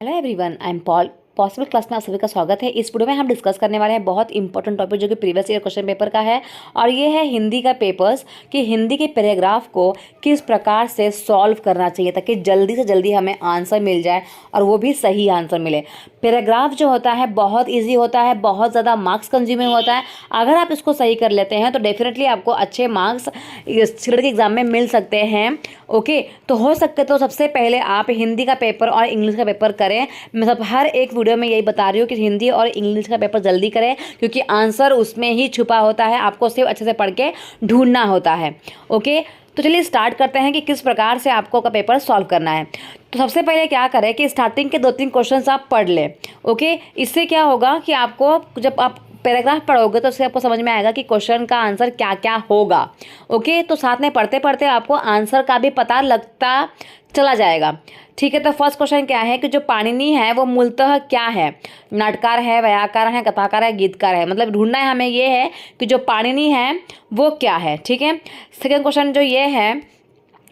Hello everyone, I am Paul. Possible class में आप सभी का स्वागत है। इस वीडियो में हम डिस्कस करने वाले हैं बहुत इंपॉर्टेंट टॉपिक जो कि प्रीवियस ईयर क्वेश्चन पेपर का है, और ये है हिंदी का पेपर्स कि हिंदी के पैराग्राफ को किस प्रकार से सॉल्व करना चाहिए ताकि जल्दी से जल्दी हमें आंसर मिल जाए और वो भी सही आंसर मिले। पैराग्राफ जो होता है बहुत ईजी होता है, बहुत ज़्यादा मार्क्स कंज्यूमिंग होता है। अगर आप इसको सही कर लेते हैं तो डेफिनेटली आपको अच्छे मार्क्स सीटेट के एग्जाम में मिल सकते हैं। ओके, तो हो सकते तो सबसे पहले आप हिंदी का पेपर और इंग्लिश का पेपर करें। मतलब हर एक वीडियो में यही बता रही हूँ कि हिंदी और इंग्लिश का पेपर जल्दी करें, क्योंकि आंसर उसमें ही छुपा होता है, आपको सिर्फ अच्छे से पढ़ के ढूंढना होता है। ओके, तो चलिए स्टार्ट करते हैं कि किस प्रकार से आपको का पेपर सॉल्व करना है। तो सबसे पहले क्या करें कि स्टार्टिंग के 2-3 क्वेश्चंस आप पढ़ लें। ओके, इससे क्या होगा कि आपको जब आप पैराग्राफ पढ़ोगे तो उससे आपको समझ में आएगा कि क्वेश्चन का आंसर क्या क्या होगा। ओके, तो साथ में पढ़ते पढ़ते आपको आंसर का भी पता लगता चला जाएगा। ठीक है, तो फर्स्ट क्वेश्चन क्या है कि जो पाणिनि है वो मूलतः क्या है? नाटकार है, व्याकार है, कथाकार है, गीतकार है। मतलब ढूंढना है हमें ये है कि जो पाणिनि है वो क्या है। ठीक है, सेकेंड क्वेश्चन जो ये है,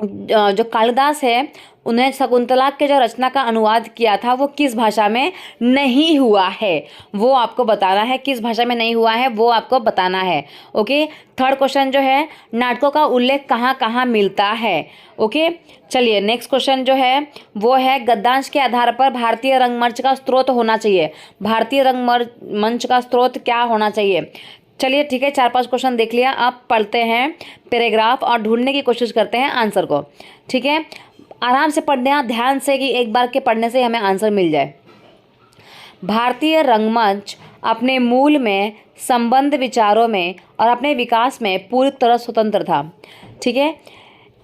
जो कालिदास है उन्हें शकुंतला के जो रचना का अनुवाद किया था वो किस भाषा में नहीं हुआ है, वो आपको बताना है। किस भाषा में नहीं हुआ है वो आपको बताना है। ओके, थर्ड क्वेश्चन जो है, नाटकों का उल्लेख कहाँ कहाँ मिलता है। ओके, चलिए नेक्स्ट क्वेश्चन जो है वो है, गद्यांश के आधार पर भारतीय रंगमंच का स्रोत होना चाहिए। भारतीय रंगमंच का स्रोत क्या होना चाहिए? चलिए ठीक है, 4-5 क्वेश्चन देख लिया। अब पढ़ते हैं पैराग्राफ और ढूंढने की कोशिश करते हैं आंसर को। ठीक है, आराम से पढ़ना, ध्यान से, कि एक बार के पढ़ने से हमें आंसर मिल जाए। भारतीय रंगमंच अपने मूल में, संबंध विचारों में और अपने विकास में पूरी तरह स्वतंत्र था। ठीक है,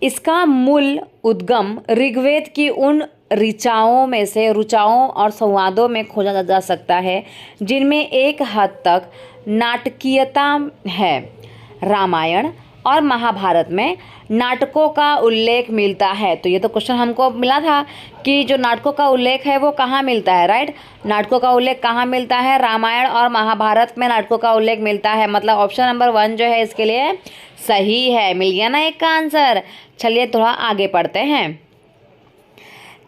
इसका मूल उद्गम ऋग्वेद की उन रुचाओं और संवादों में खोजा जा सकता है जिनमें एक हद तक नाटकीयता है। रामायण और महाभारत में नाटकों का उल्लेख मिलता है। तो ये तो क्वेश्चन हमको मिला था कि जो नाटकों का उल्लेख है वो कहाँ मिलता है। राइट, नाटकों का उल्लेख कहाँ मिलता है? रामायण और महाभारत में नाटकों का उल्लेख मिलता है। मतलब ऑप्शन नंबर 1 जो है इसके लिए सही है। मिल गया ना एक का आंसर। चलिए थोड़ा आगे पढ़ते हैं।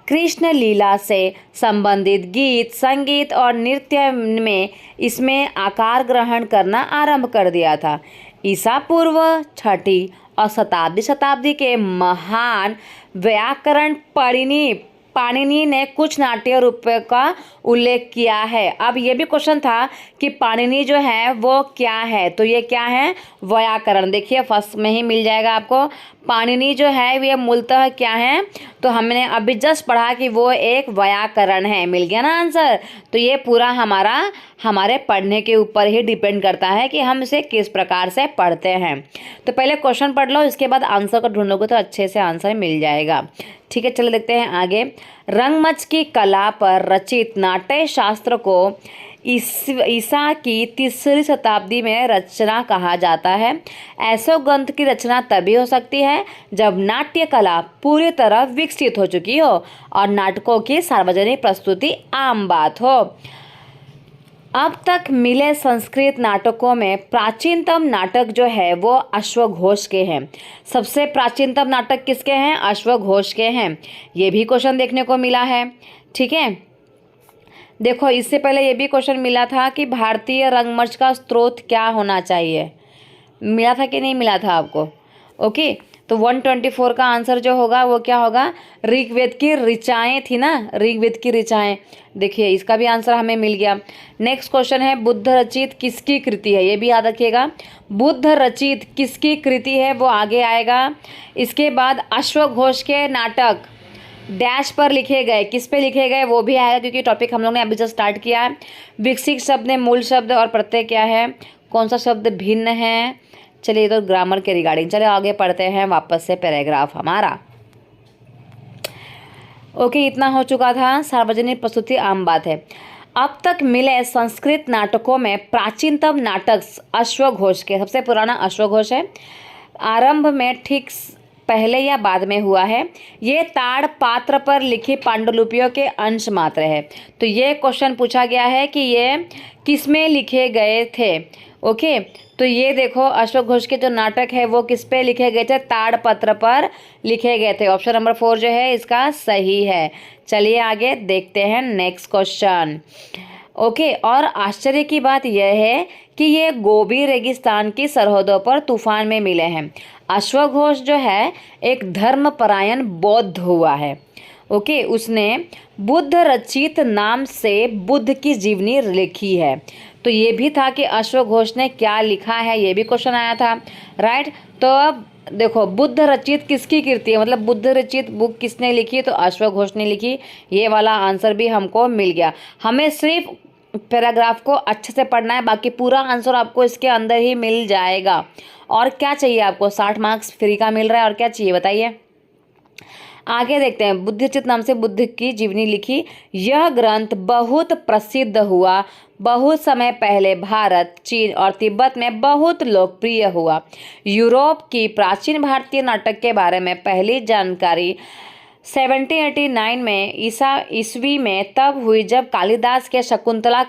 कृष्ण लीला से संबंधित गीत, संगीत और नृत्य में इसमें आकार ग्रहण करना आरंभ कर दिया था। ईसा पूर्व 6वीं और शताब्दी के महान व्याकरण पाणिनि ने कुछ नाट्य रूपों का उल्लेख किया है। अब ये भी क्वेश्चन था कि पाणिनि जो है वो क्या है, तो ये क्या है? व्याकरण। देखिए फर्स्ट में ही मिल जाएगा आपको। पाणिनि जो है ये मूलतः क्या है? तो हमने अभी जस्ट पढ़ा कि वो एक व्याकरण है। मिल गया ना आंसर। तो ये पूरा हमारे पढ़ने के ऊपर ही डिपेंड करता है कि हम इसे किस प्रकार से पढ़ते हैं। तो पहले क्वेश्चन पढ़ लो, इसके बाद आंसर को ढूंढोगे तो अच्छे से आंसर मिल जाएगा। ठीक है, चलो देखते हैं आगे। रंगमंच की कला पर रचित नाट्य शास्त्र को ईसा की 3री शताब्दी में रचना कहा जाता है। ऐसे ग्रंथ की रचना तभी हो सकती है जब नाट्य कला पूरी तरह विकसित हो चुकी हो और नाटकों की सार्वजनिक प्रस्तुति आम बात हो। अब तक मिले संस्कृत नाटकों में प्राचीनतम नाटक जो है वो अश्वघोष के हैं। सबसे प्राचीनतम नाटक किसके हैं? अश्वघोष के हैं। ये भी क्वेश्चन देखने को मिला है। ठीक है, देखो इससे पहले ये भी क्वेश्चन मिला था कि भारतीय रंगमंच का स्रोत क्या होना चाहिए। मिला था कि नहीं मिला था आपको? ओके, तो 124 का आंसर जो होगा वो क्या होगा? ऋग्वेद की ऋचाएँ थी ना, ऋग्वेद की ऋचाएँ। देखिए इसका भी आंसर हमें मिल गया। नेक्स्ट क्वेश्चन है, बुद्ध रचित किसकी कृति है? ये भी याद रखिएगा, बुद्ध रचित किसकी कृति है वो आगे आएगा। इसके बाद अश्वघोष के नाटक डैश पर लिखे गए, किस पे लिखे गए वो भी आएगा, क्योंकि टॉपिक हम लोग ने अभी जस्ट स्टार्ट किया है। विकसित शब्द में मूल शब्द और प्रत्यय क्या है? कौन सा शब्द भिन्न है? चलिए तो ग्रामर के रिगार्डिंग। चलिए आगे पढ़ते हैं वापस से पैराग्राफ हमारा। ओके, इतना हो चुका था। सार्वजनिक प्रस्तुति आम बात है। अब तक मिले संस्कृत नाटकों में प्राचीनतम नाटक अश्वघोष के, सबसे पुराना अश्वघोष है। आरंभ में ठीक पहले या बाद में हुआ है। ये ताड़ पात्र पर लिखी पांडुलिपियों के अंश मात्र है। तो ये क्वेश्चन पूछा गया है कि ये किस में लिखे गए थे। ओके, तो ये देखो अशोक घोष के जो नाटक है वो किस पे लिखे गए थे? ताड़पत्र पर लिखे गए थे। ऑप्शन नंबर 4 जो है इसका सही है। चलिए आगे देखते हैं नेक्स्ट क्वेश्चन। ओके, और आश्चर्य की बात यह है कि ये गोबी रेगिस्तान की सरहदों पर तूफान में मिले हैं। अश्वघोष जो है एक धर्मपरायण बौद्ध हुआ है। ओके, उसने बुद्ध रचित नाम से बुद्ध की जीवनी लिखी है। तो ये भी था कि अश्वघोष ने क्या लिखा है, ये भी क्वेश्चन आया था, राइट। तो अब देखो बुद्ध रचित किसकी कृति है, मतलब बुद्ध रचित बुक किसने लिखी? तो अश्वघोष ने लिखी। ये वाला आंसर भी हमको मिल गया। हमें सिर्फ पैराग्राफ को अच्छे से पढ़ना है, बाकी पूरा आंसर आपको इसके अंदर ही मिल जाएगा। और क्या चाहिए आपको? 60 मार्क्स फ्री का मिल रहा है, और क्या चाहिए बताइए। आगे देखते हैं। बुद्धचित नाम से बुद्ध की जीवनी लिखी। यह ग्रंथ बहुत प्रसिद्ध हुआ। बहुत समय पहले भारत, चीन और तिब्बत में बहुत लोकप्रिय हुआ। यूरोप की प्राचीन भारतीय नाटक के बारे में पहली जानकारी 1789 में ईस्वी में तब हुई जब कालिदास के शकुंतला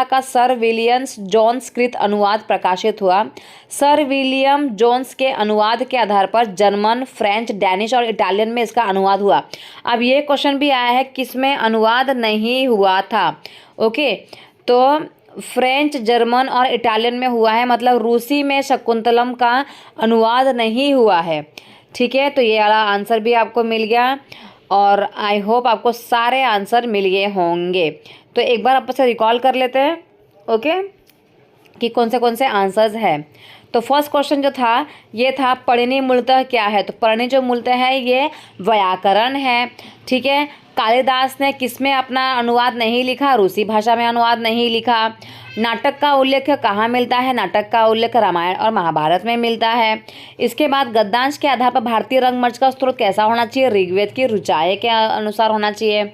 का सर विलियम्स जोन्स कृत अनुवाद प्रकाशित हुआ। सर विलियम जोन्स के अनुवाद के आधार पर जर्मन, फ्रेंच, डैनिश और इटालियन में इसका अनुवाद हुआ। अब ये क्वेश्चन भी आया है किसमें अनुवाद नहीं हुआ था। ओके, तो फ्रेंच, जर्मन और इटालियन में हुआ है, मतलब रूसी में शकुंतलम का अनुवाद नहीं हुआ है। ठीक है, तो ये वाला आंसर भी आपको मिल गया, और आई होप आपको सारे आंसर मिल गए होंगे। तो एक बार आपस से रिकॉल कर लेते हैं, ओके, कि कौन से आंसर्स हैं। तो फर्स्ट क्वेश्चन जो था ये था पढ़नी मूलतः क्या है? तो पढ़नी जो मूलतः है ये व्याकरण है। ठीक है, कालिदास ने किसमें अपना अनुवाद नहीं लिखा? रूसी भाषा में अनुवाद नहीं लिखा। नाटक का उल्लेख कहाँ मिलता है? नाटक का उल्लेख रामायण और महाभारत में मिलता है। इसके बाद गद्यांश के आधार पर भारतीय रंगमंच का स्रोत कैसा होना चाहिए? ऋग्वेद की ऋचाएँ के अनुसार होना चाहिए।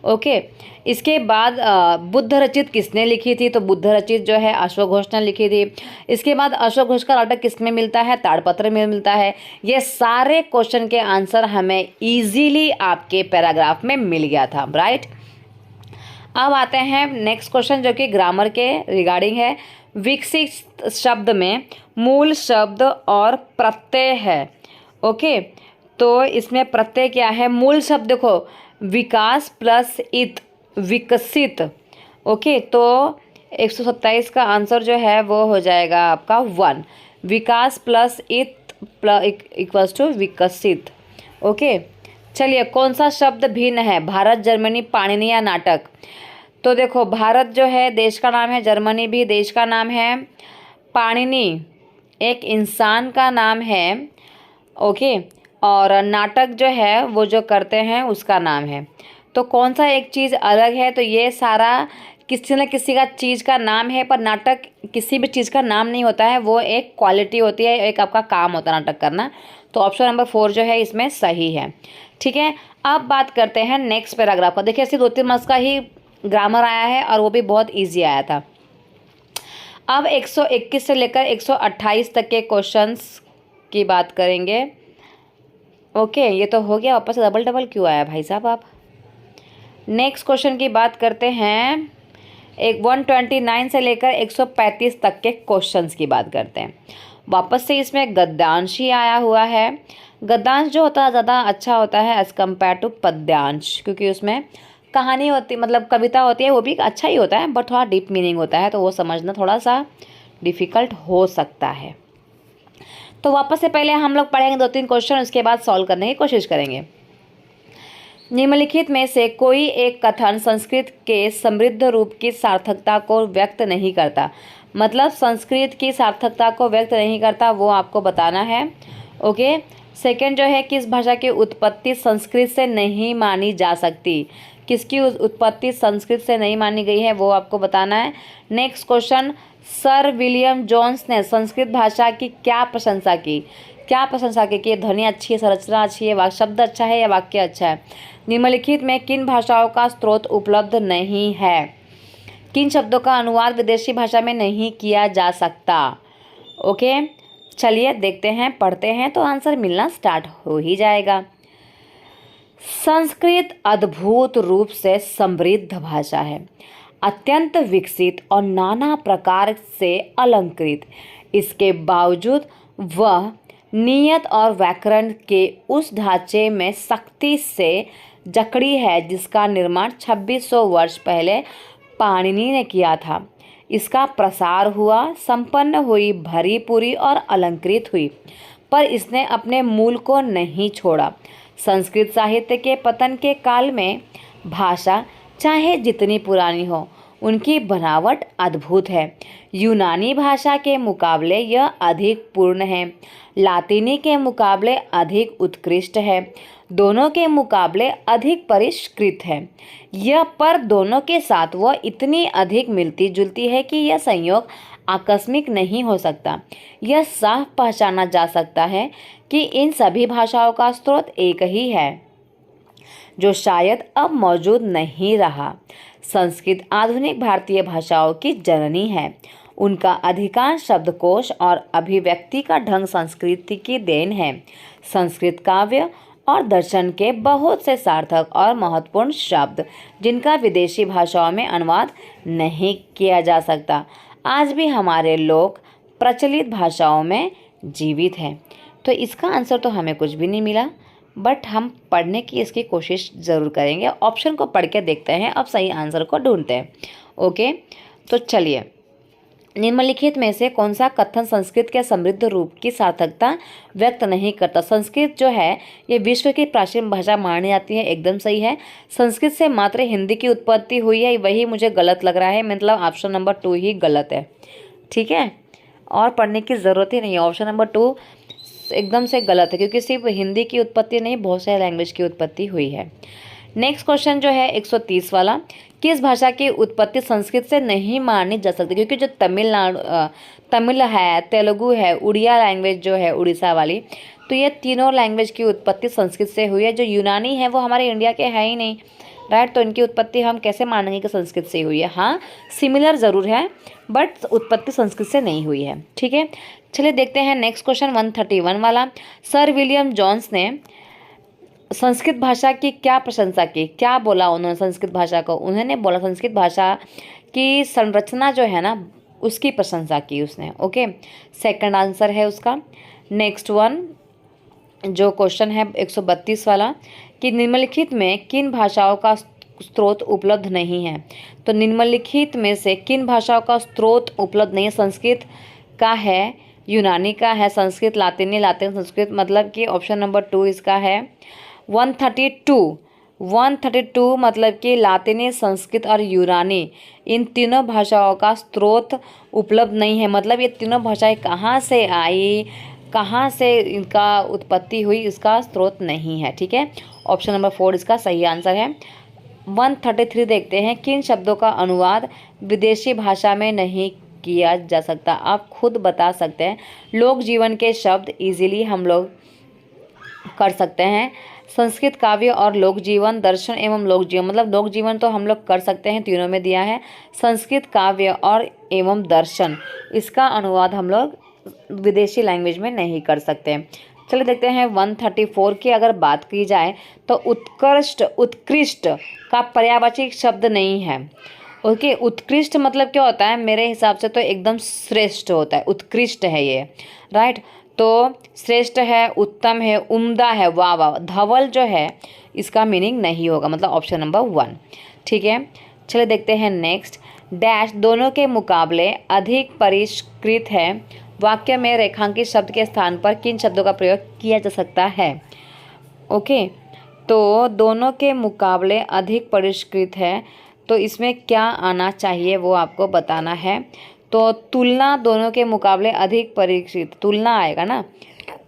ओके, इसके बाद बुद्ध रचित किसने लिखी थी? तो बुद्ध रचित जो है अश्वघोष ने लिखी थी। इसके बाद अश्वघोष का नाटक किसमें मिलता है? ताड़पत्र में मिलता है। ये सारे क्वेश्चन के आंसर हमें इजीली आपके पैराग्राफ में मिल गया था, राइट। अब आते हैं नेक्स्ट क्वेश्चन जो कि ग्रामर के रिगार्डिंग है। विकसित शब्द में मूल शब्द और प्रत्यय है। ओके, तो इसमें प्रत्यय क्या है? मूल शब्द देखो विकास प्लस इत, विकसित। ओके, तो 127 का आंसर जो है वो हो जाएगा आपका 1। विकास प्लस इत इक्वल्स टू विकसित। ओके, चलिए कौन सा शब्द भिन्न है? भारत, जर्मनी, पाणिनि या नाटक? तो देखो भारत जो है देश का नाम है, जर्मनी भी देश का नाम है, पाणिनि एक इंसान का नाम है। ओके, और नाटक जो है वो जो करते हैं उसका नाम है। तो कौन सा एक चीज़ अलग है? तो ये सारा किसी न किसी का चीज़ का नाम है, पर नाटक किसी भी चीज़ का नाम नहीं होता है, वो एक क्वालिटी होती है, एक आपका काम होता है नाटक करना। तो ऑप्शन नंबर 4 जो है इसमें सही है। ठीक है, अब बात करते हैं नेक्स्ट पैराग्राफ का। देखिए ऐसे 2-3 मार्क्स का ही ग्रामर आया है और वो भी बहुत ईजी आया था। अब 121 से लेकर 128 तक के क्वेश्चंस की बात करेंगे। ओके, ये तो हो गया। वापस से डबल क्यों आया भाई साहब आप? नेक्स्ट क्वेश्चन की बात करते हैं। 129 से लेकर 135 तक के क्वेश्चंस की बात करते हैं। वापस से इसमें गद्यांश ही आया हुआ है। गद्यांश जो होता है ज़्यादा अच्छा होता है एज़ कम्पेयर टू पद्यांश, क्योंकि उसमें कहानी होती, मतलब कविता होती है, वो भी अच्छा ही होता है, बट थोड़ा डीप मीनिंग होता है, तो वो समझना थोड़ा सा डिफ़िकल्ट हो सकता है। तो वापस से पहले हम लोग पढ़ेंगे 2-3 क्वेश्चन, उसके बाद सॉल्व करने की कोशिश करेंगे। निम्नलिखित में से कोई एक कथन संस्कृत के समृद्ध रूप की सार्थकता को व्यक्त नहीं करता। मतलब संस्कृत की सार्थकता को व्यक्त नहीं करता, वो आपको बताना है। ओके, सेकंड जो है किस भाषा की उत्पत्ति संस्कृत से नहीं मानी जा सकती? किसकी उत्पत्ति संस्कृत से नहीं मानी गई है, वो आपको बताना है। Next question, sir William Jones ने संस्कृत भाषा की क्या प्रशंसा की? क्या प्रशंसा की कि ध्वनि अच्छी है, संरचना अच्छी है, शब्द अच्छा है या वाक्य अच्छा है? निम्नलिखित में किन भाषाओं का स्रोत उपलब्ध नहीं है? किन शब्दों का अनुवाद विदेशी भाषा में नहीं किया जा सकता? ओके, चलिए देखते हैं, पढ़ते हैं, तो आंसर मिलना स्टार्ट हो ही जाएगा। संस्कृत अद्भुत रूप से समृद्ध भाषा है। अत्यंत विकसित और नाना प्रकार से अलंकृत। इसके बावजूद वह नियत और व्याकरण के उस ढांचे में सख्ती से जकड़ी है जिसका निर्माण 2600 वर्ष पहले पाणिनि ने किया था। इसका प्रसार हुआ, संपन्न हुई, भरी पूरी और अलंकृत हुई, पर इसने अपने मूल को नहीं छोड़ा। संस्कृत साहित्य के पतन के काल में भाषा चाहे जितनी पुरानी हो, उनकी बनावट अद्भुत है। यूनानी भाषा के मुकाबले यह अधिक पूर्ण है, लातिनी के मुकाबले अधिक उत्कृष्ट है, दोनों के मुकाबले अधिक परिष्कृत है। यह पर दोनों के साथ वह इतनी अधिक मिलती जुलती है कि यह संयोग आकस्मिक नहीं हो सकता। यह साफ पहचाना जा सकता है कि इन सभी भाषाओं का स्रोत एक ही है, जो शायद अब मौजूद नहीं रहा। संस्कृत आधुनिक भारतीय भाषाओं की जननी है। उनका अधिकांश शब्दकोश और अभिव्यक्ति का ढंग संस्कृत की देन है। संस्कृत काव्य और दर्शन के बहुत से सार्थक और महत्वपूर्ण शब्द जिनका विदेशी भाषाओं में अनुवाद नहीं किया जा सकता, आज भी हमारे लोक प्रचलित भाषाओं में जीवित हैं। तो इसका आंसर तो हमें कुछ भी नहीं मिला, बट हम पढ़ने की इसकी कोशिश ज़रूर करेंगे। ऑप्शन को पढ़ के देखते हैं, अब सही आंसर को ढूंढते हैं। ओके, तो चलिए, निम्नलिखित में से कौन सा कथन संस्कृत के समृद्ध रूप की सार्थकता व्यक्त नहीं करता? संस्कृत जो है ये विश्व की प्राचीन भाषा मानी जाती है, एकदम सही है। संस्कृत से मात्र हिंदी की उत्पत्ति हुई है, वही मुझे गलत लग रहा है, मतलब ऑप्शन नंबर 2 ही गलत है। ठीक है, और पढ़ने की ज़रूरत ही नहीं है। ऑप्शन नंबर 2 एकदम से गलत है, क्योंकि सिर्फ हिंदी की उत्पत्ति नहीं, बहुत सारे लैंग्वेज की उत्पत्ति हुई है। नेक्स्ट क्वेश्चन जो है 130 वाला, किस भाषा की उत्पत्ति संस्कृत से नहीं मानी जा सकती? क्योंकि जो तमिल है, तेलुगु है, उड़िया लैंग्वेज जो है उड़ीसा वाली, तो ये तीनों लैंग्वेज की उत्पत्ति संस्कृत से हुई है। जो यूनानी है वो हमारे इंडिया के है ही नहीं, राइट, तो इनकी उत्पत्ति हम कैसे मानेंगे कि संस्कृत से हुई है? हाँ, सिमिलर ज़रूर है, बट उत्पत्ति संस्कृत से नहीं हुई है। ठीक है, चलिए देखते हैं नेक्स्ट क्वेश्चन 131 वाला। सर विलियम जोन्स ने संस्कृत भाषा की क्या प्रशंसा की? क्या बोला उन्होंने संस्कृत भाषा को? उन्होंने बोला संस्कृत भाषा की संरचना जो है ना, उसकी प्रशंसा की उसने। ओके, सेकंड आंसर है उसका। नेक्स्ट वन जो क्वेश्चन है 132 वाला, कि निम्नलिखित में किन भाषाओं का स्रोत उपलब्ध नहीं है? तो निम्नलिखित में से किन भाषाओं का स्रोत उपलब्ध नहीं है? संस्कृत का है, यूनानी का है, संस्कृत लातिनी, लातिन संस्कृत, मतलब कि ऑप्शन नंबर 2 इसका है। 132 मतलब कि लातिनी, संस्कृत और यूनानी, इन तीनों भाषाओं का स्रोत उपलब्ध नहीं है। मतलब ये तीनों भाषाएं कहाँ से आई, कहाँ से इनका उत्पत्ति हुई, इसका स्रोत नहीं है। ठीक है, ऑप्शन नंबर 4 इसका सही आंसर है। 133 देखते हैं, किन शब्दों का अनुवाद विदेशी भाषा में नहीं किया जा सकता? आप खुद बता सकते हैं। लोक जीवन के शब्द इजीली हम लोग कर सकते हैं। संस्कृत काव्य और लोक जीवन, दर्शन एवं लोक जीवन, मतलब लोक जीवन तो हम लोग कर सकते हैं, तीनों में दिया है। संस्कृत काव्य और एवं दर्शन, इसका अनुवाद हम लोग विदेशी लैंग्वेज में नहीं कर सकते। चलिए देखते हैं 134 की अगर बात की जाए तो उत्कृष्ट का पर्यायवाची शब्द नहीं है। ओके, उत्कृष्ट मतलब क्या होता है? मेरे हिसाब से तो एकदम श्रेष्ठ होता है, उत्कृष्ट है ये, राइट। तो श्रेष्ठ है, उत्तम है, उम्दा है, वाह वाह। धवल जो है इसका मीनिंग नहीं होगा, मतलब ऑप्शन नंबर 1। ठीक है, चलिए देखते हैं नेक्स्ट। डैश दोनों के मुकाबले अधिक परिष्कृत है, वाक्य में रेखांकित शब्द के स्थान पर किन शब्दों का प्रयोग किया जा सकता है? ओके, तो दोनों के मुकाबले अधिक परिष्कृत है, तो इसमें क्या आना चाहिए वो आपको बताना है। तो तुलना, दोनों के मुकाबले अधिक परिष्कृत, तुलना आएगा ना,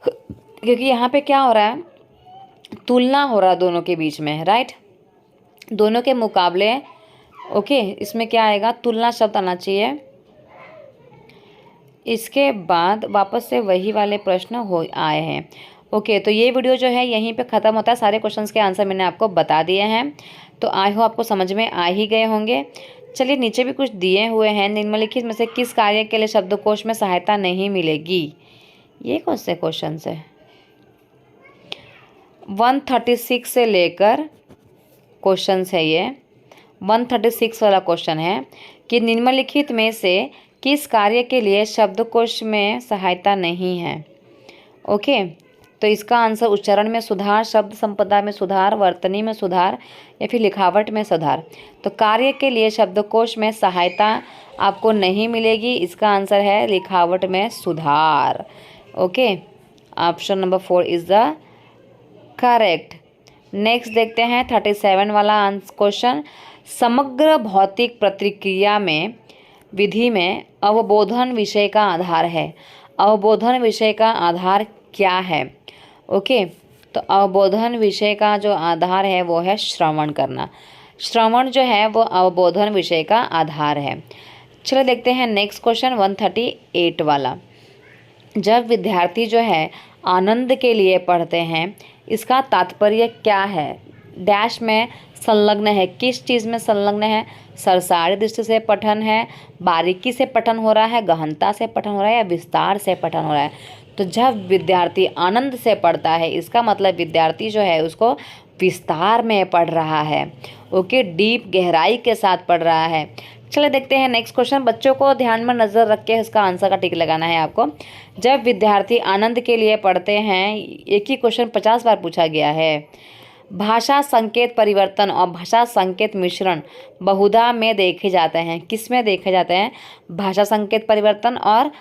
क्योंकि यहाँ पे क्या हो रहा है? तुलना हो रहा है दोनों के बीच में, राइट, दोनों के मुकाबले। ओके, इसमें क्या आएगा? तुलना शब्द आना चाहिए। इसके बाद वापस से वही वाले प्रश्न हो आए हैं। ओके, तो ये वीडियो जो है यहीं पे ख़त्म होता है। सारे क्वेश्चंस के आंसर मैंने आपको बता दिए हैं, तो आई हो आपको समझ में आ ही गए होंगे। चलिए नीचे भी कुछ दिए हुए हैं। निम्नलिखित में से किस कार्य के लिए शब्दकोश में सहायता नहीं मिलेगी? ये कौन से क्वेश्चन है? 136 से लेकर क्वेश्चन है ये, 136 वाला क्वेश्चन है कि निम्नलिखित में से किस कार्य के लिए शब्दकोश में सहायता नहीं है। ओके, तो इसका आंसर उच्चारण में सुधार, शब्द संपदा में सुधार, वर्तनी में सुधार या फिर लिखावट में सुधार। तो कार्य के लिए शब्दकोश में सहायता आपको नहीं मिलेगी, इसका आंसर है लिखावट में सुधार। Okay, option number 4 is the correct. Next देखते हैं 37 वाला क्वेश्चन। समग्र भौतिक प्रतिक्रिया में विधि में अवबोधन विषय का आधार है। अवबोधन विषय का आधार क्या है? ओके, तो अवबोधन विषय का जो आधार है वो है श्रवण करना। श्रवण जो है वो अवबोधन विषय का आधार है। चलो देखते हैं नेक्स्ट क्वेश्चन 138 वाला। जब विद्यार्थी जो है आनंद के लिए पढ़ते हैं, इसका तात्पर्य क्या है? डैश में संलग्न है, किस चीज़ में संलग्न है? सरसारी दृष्टि से पठन है, बारीकी से पठन हो रहा है, गहनता से पठन हो रहा है या विस्तार से पठन हो रहा है? तो जब विद्यार्थी आनंद से पढ़ता है, इसका मतलब विद्यार्थी जो है उसको विस्तार में पढ़ रहा है। ओके, डीप गहराई के साथ पढ़ रहा है। चलिए देखते हैं नेक्स्ट क्वेश्चन। बच्चों को ध्यान में नज़र रख के इसका आंसर का टिक लगाना है आपको। जब विद्यार्थी आनंद के लिए पढ़ते हैं, एक ही क्वेश्चन 50 बार पूछा गया है। भाषा संकेत परिवर्तन और भाषा संकेत मिश्रण बहुधा में देखे जाते हैं। किस में देखे जाते हैं? भाषा संकेत परिवर्तन और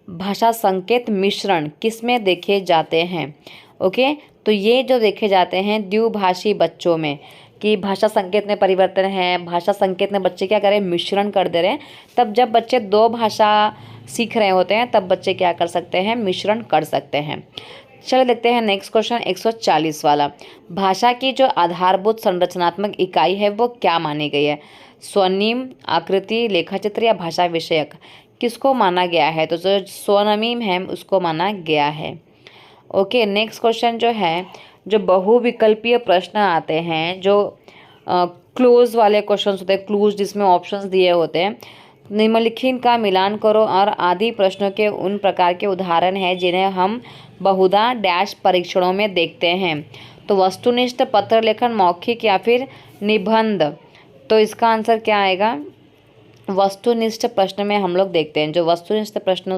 भाषा संकेत मिश्रण किस में देखे जाते हैं? ओके, तो ये जो देखे जाते हैं द्विभाषी बच्चों में, कि भाषा संकेत में परिवर्तन है, भाषा संकेत में बच्चे क्या करें? मिश्रण कर दे रहे हैं। तब जब बच्चे दो भाषा सीख रहे होते हैं तब बच्चे क्या कर सकते हैं? मिश्रण कर सकते हैं। चलो देखते हैं नेक्स्ट क्वेश्चन 140 वाला। भाषा की जो आधारभूत संरचनात्मक इकाई है वो क्या मानी गई है? स्वनिम, आकृति, लेखाचित्र या भाषा विषयक किसको माना गया है? तो जो स्वनिम है उसको माना गया है। ओके, नेक्स्ट क्वेश्चन जो है, जो बहुविकल्पीय प्रश्न आते हैं, जो क्लोज वाले क्वेश्चंस होते हैं, क्लूज जिसमें ऑप्शंस दिए होते हैं, निम्नलिखित का मिलान करो और आदि प्रश्नों के उन प्रकार के उदाहरण हैं जिन्हें हम बहुधा डैश परीक्षणों में देखते हैं। तो वस्तुनिष्ठ, पत्र लेखन, मौखिक या फिर निबंध। तो इसका आंसर क्या आएगा? वस्तुनिष्ठ प्रश्न में हम लोग देखते हैं। जो वस्तुनिष्ठ प्रश्न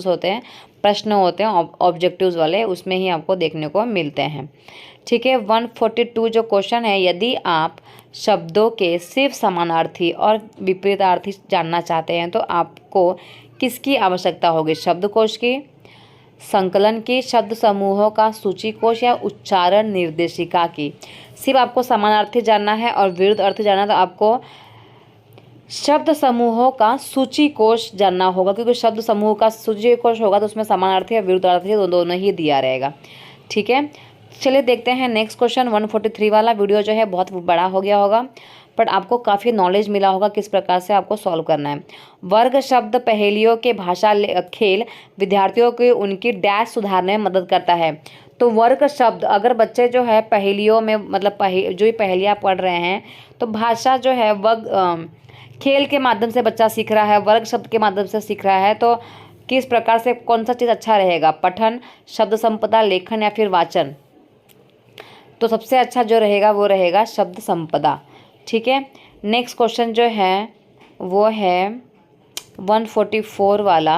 होते हैं ऑब्जेक्टिव्स वाले, उसमें ही आपको देखने को मिलते हैं। ठीक है, 142 जो क्वेश्चन है, यदि आप शब्दों के सिर्फ समानार्थी और विपरीतार्थी जानना चाहते हैं तो आपको किसकी आवश्यकता होगी? शब्दकोश की, संकलन की, शब्द समूहों का सूचीकोश या उच्चारण निर्देशिका की? सिर्फ आपको समानार्थी जानना है और विरुद्ध अर्थ जानना है तो आपको शब्द समूहों का सूचीकोश जानना होगा, क्योंकि शब्द समूह का सूचीकोश होगा तो उसमें समानार्थी और विरुद्धार्थी दोनों ही दिया रहेगा। ठीक है, चलिए देखते हैं नेक्स्ट क्वेश्चन 143 वाला। वीडियो जो है बहुत बड़ा हो गया होगा, बट आपको काफ़ी नॉलेज मिला होगा किस प्रकार से आपको सॉल्व करना है। वर्ग शब्द पहेलियों के भाषा खेल विद्यार्थियों को उनकी डैश सुधारने में मदद करता है। तो वर्ग शब्द, अगर बच्चे जो है पहेलियों में मतलब जो पहेलियाँ पढ़ रहे हैं, तो भाषा जो है वर्ग खेल के माध्यम से बच्चा सीख रहा है, वर्ग शब्द के माध्यम से सीख रहा है, तो किस प्रकार से कौन सा चीज़ अच्छा रहेगा? पठन, शब्द संपदा, लेखन या फिर वाचन? तो सबसे अच्छा जो रहेगा वो रहेगा शब्द संपदा। ठीक है, नेक्स्ट क्वेश्चन जो है वो है 144 वाला,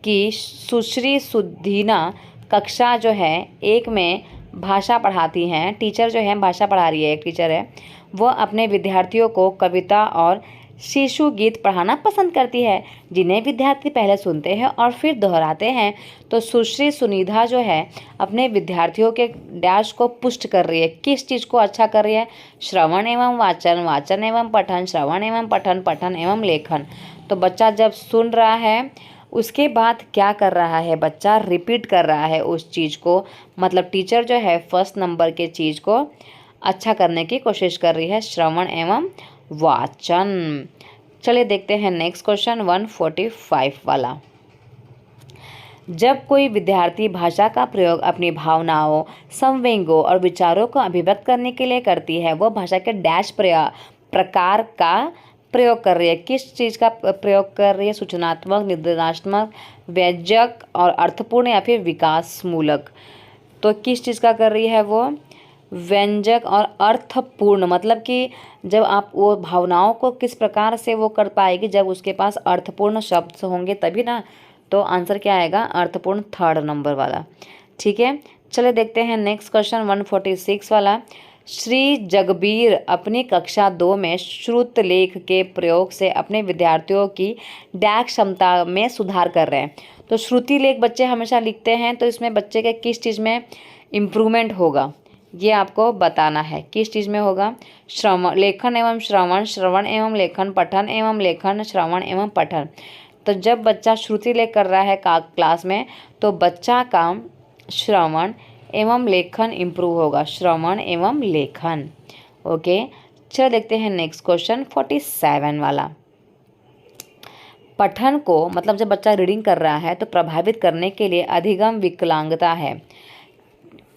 कि सुश्री सुधीना कक्षा जो है 1 में भाषा पढ़ाती हैं। टीचर जो है भाषा पढ़ा रही है, एक टीचर है, वो अपने विद्यार्थियों को कविता और शिशु गीत पढ़ाना पसंद करती है, जिन्हें विद्यार्थी पहले सुनते हैं और फिर दोहराते हैं। तो सुश्री सुनिधा जो है अपने विद्यार्थियों के डैश को पुष्ट कर रही है। किस चीज़ को अच्छा कर रही है? श्रवण एवं वाचन, वाचन एवं पठन, श्रवण एवं पठन, पठन एवं लेखन। तो बच्चा जब सुन रहा है उसके बाद क्या कर रहा है? बच्चा रिपीट कर रहा है उस चीज़ को, मतलब टीचर जो है फर्स्ट नंबर के चीज़ को अच्छा करने की कोशिश कर रही है, श्रवण एवं वाचन। चलिए देखते हैं नेक्स्ट क्वेश्चन 145 वाला। जब कोई विद्यार्थी भाषा का प्रयोग अपनी भावनाओं, संवेगों और विचारों को अभिव्यक्त करने के लिए करती है, वह भाषा के डैश प्रकार का प्रयोग कर रही है। किस चीज़ का प्रयोग कर रही है? सूचनात्मक, निर्देशात्मक, व्यंजक और अर्थपूर्ण या फिर विकासमूलक। तो किस चीज़ का कर रही है वो? व्यंजक और अर्थपूर्ण, मतलब कि जब आप वो भावनाओं को किस प्रकार से वो कर पाएगी, जब उसके पास अर्थपूर्ण शब्द होंगे तभी ना। तो आंसर क्या आएगा, अर्थपूर्ण, 3rd नंबर वाला। ठीक है, चलिए देखते हैं नेक्स्ट क्वेश्चन 146 वाला। श्री जगबीर अपनी कक्षा 2 में श्रुत लेख के प्रयोग से अपने विद्यार्थियों की डैश क्षमता में सुधार कर रहे हैं। तो श्रुति लेख बच्चे हमेशा लिखते हैं, तो इसमें बच्चे के किस चीज़ में इम्प्रूवमेंट होगा ये आपको बताना है। किस चीज़ में होगा, श्रवण, लेखन एवं श्रवण, श्रवण एवं लेखन, पठन एवं लेखन, श्रवण एवं पठन। तो जब बच्चा श्रुति लेख कर रहा है क्लास में, तो बच्चा का श्रवण एवं लेखन इम्प्रूव होगा, श्रवण एवं लेखन। ओके, चलो देखते हैं नेक्स्ट क्वेश्चन 47 वाला। पठन को, मतलब जब बच्चा रीडिंग कर रहा है तो प्रभावित करने के लिए अधिगम विकलांगता है।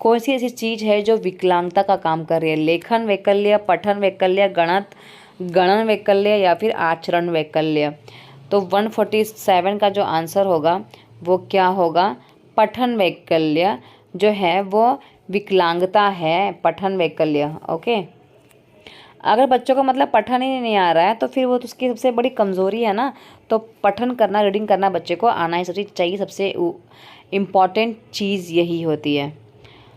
कौन सी ऐसी चीज़ है जो विकलांगता का काम कर रही है, लेखन वैकल्य, पठन वैकल्य, गणन वैकल्य या फिर आचरण वैकल्य। तो 147 का जो आंसर होगा वो क्या होगा, पठन वैकल्य जो है वो विकलांगता है, पठन वैकल्य। ओके, अगर बच्चों का मतलब पठन ही नहीं आ रहा है तो फिर वो तो उसकी सबसे बड़ी कमज़ोरी है ना। तो पठन करना, रीडिंग करना बच्चे को आना ही सबसे चाहिए, सबसे इम्पॉर्टेंट चीज़ यही होती है।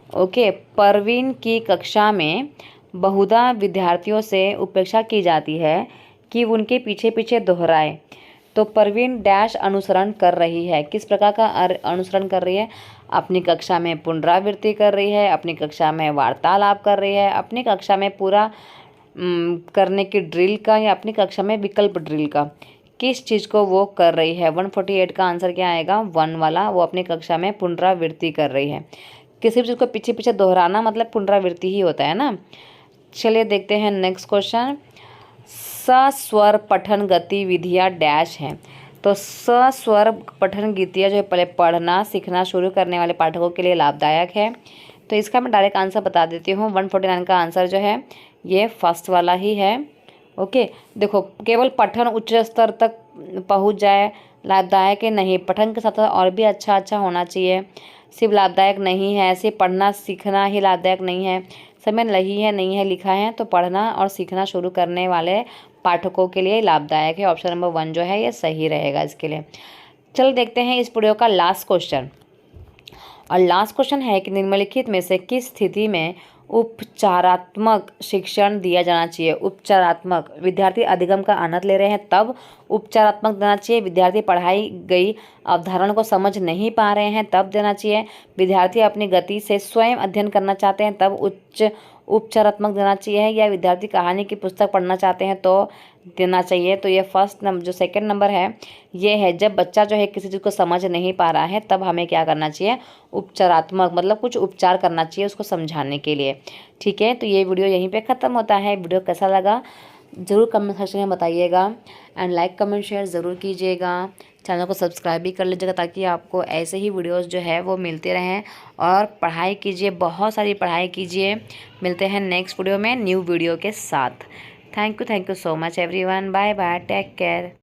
ओके, परवीन की कक्षा में बहुधा विद्यार्थियों से उपेक्षा की जाती है कि उनके पीछे पीछे दोहराए। तो परवीन डैश अनुसरण कर रही है, किस प्रकार का अनुसरण कर रही है, अपनी कक्षा में पुनरावृत्ति कर रही है, अपनी कक्षा में वार्तालाप कर रही है, अपनी कक्षा में पूरा करने की ड्रिल का, या अपनी कक्षा में विकल्प ड्रिल का, किस चीज़ को वो कर रही है। 148 का आंसर क्या आएगा, 1 वाला, वो अपनी कक्षा में पुनरावृत्ति कर रही है। किसी भी चीज़ को पीछे पीछे दोहराना मतलब पुनरावृत्ति ही होता है ना। चलिए देखते हैं नेक्स्ट क्वेश्चन। सस्वर पठन गतिविधियाँ डैश हैं। तो सस्वर पठन गतिविधियाँ जो है पहले पढ़ना सीखना शुरू करने वाले पाठकों के लिए लाभदायक है। तो इसका मैं डायरेक्ट आंसर बता देती हूँ। 149 का आंसर जो है ये फर्स्ट वाला ही है। ओके, देखो, केवल पठन उच्च स्तर तक पहुँच जाए लाभदायक है नहीं, पठन के साथ साथ और भी अच्छा होना चाहिए। सिर्फ लाभदायक नहीं है, सिर्फ पढ़ना सीखना ही लाभदायक नहीं है, समय नहीं है लिखा है, तो पढ़ना और सीखना शुरू करने वाले पाठकों के लिए लाभदायक है। ऑप्शन नंबर 1 जो है ये सही रहेगा इसके लिए। चलो देखते हैं इस वीडियो का लास्ट क्वेश्चन। और लास्ट क्वेश्चन है कि निम्नलिखित में से किस स्थिति में उपचारात्मक शिक्षण दिया जाना चाहिए। उपचारात्मक, विद्यार्थी अधिगम का आनंद ले रहे हैं तब उपचारात्मक देना चाहिए। विद्यार्थी पढ़ाई गई अवधारणा को समझ नहीं पा रहे हैं तब देना चाहिए। विद्यार्थी अपनी गति से स्वयं अध्ययन करना चाहते हैं तब उपचारात्मक देना चाहिए, या विद्यार्थी कहानी की पुस्तक पढ़ना चाहते हैं तो देना चाहिए। तो ये फर्स्ट नंबर, जो सेकंड नंबर है ये है, जब बच्चा जो है किसी चीज़ को समझ नहीं पा रहा है तब हमें क्या करना चाहिए, उपचारात्मक, मतलब कुछ उपचार करना चाहिए उसको समझाने के लिए। ठीक है, तो ये वीडियो यहीं पे ख़त्म होता है। वीडियो कैसा लगा ज़रूर कमेंट सेक्शन में बताइएगा, एंड लाइक कमेंट शेयर ज़रूर कीजिएगा। चैनल को सब्सक्राइब भी कर लीजिएगा ताकि आपको ऐसे ही वीडियोस जो है वो मिलते रहें। और पढ़ाई कीजिए, बहुत सारी पढ़ाई कीजिए। मिलते हैं नेक्स्ट वीडियो में न्यू वीडियो के साथ। Thank you so much everyone. Bye bye, take care.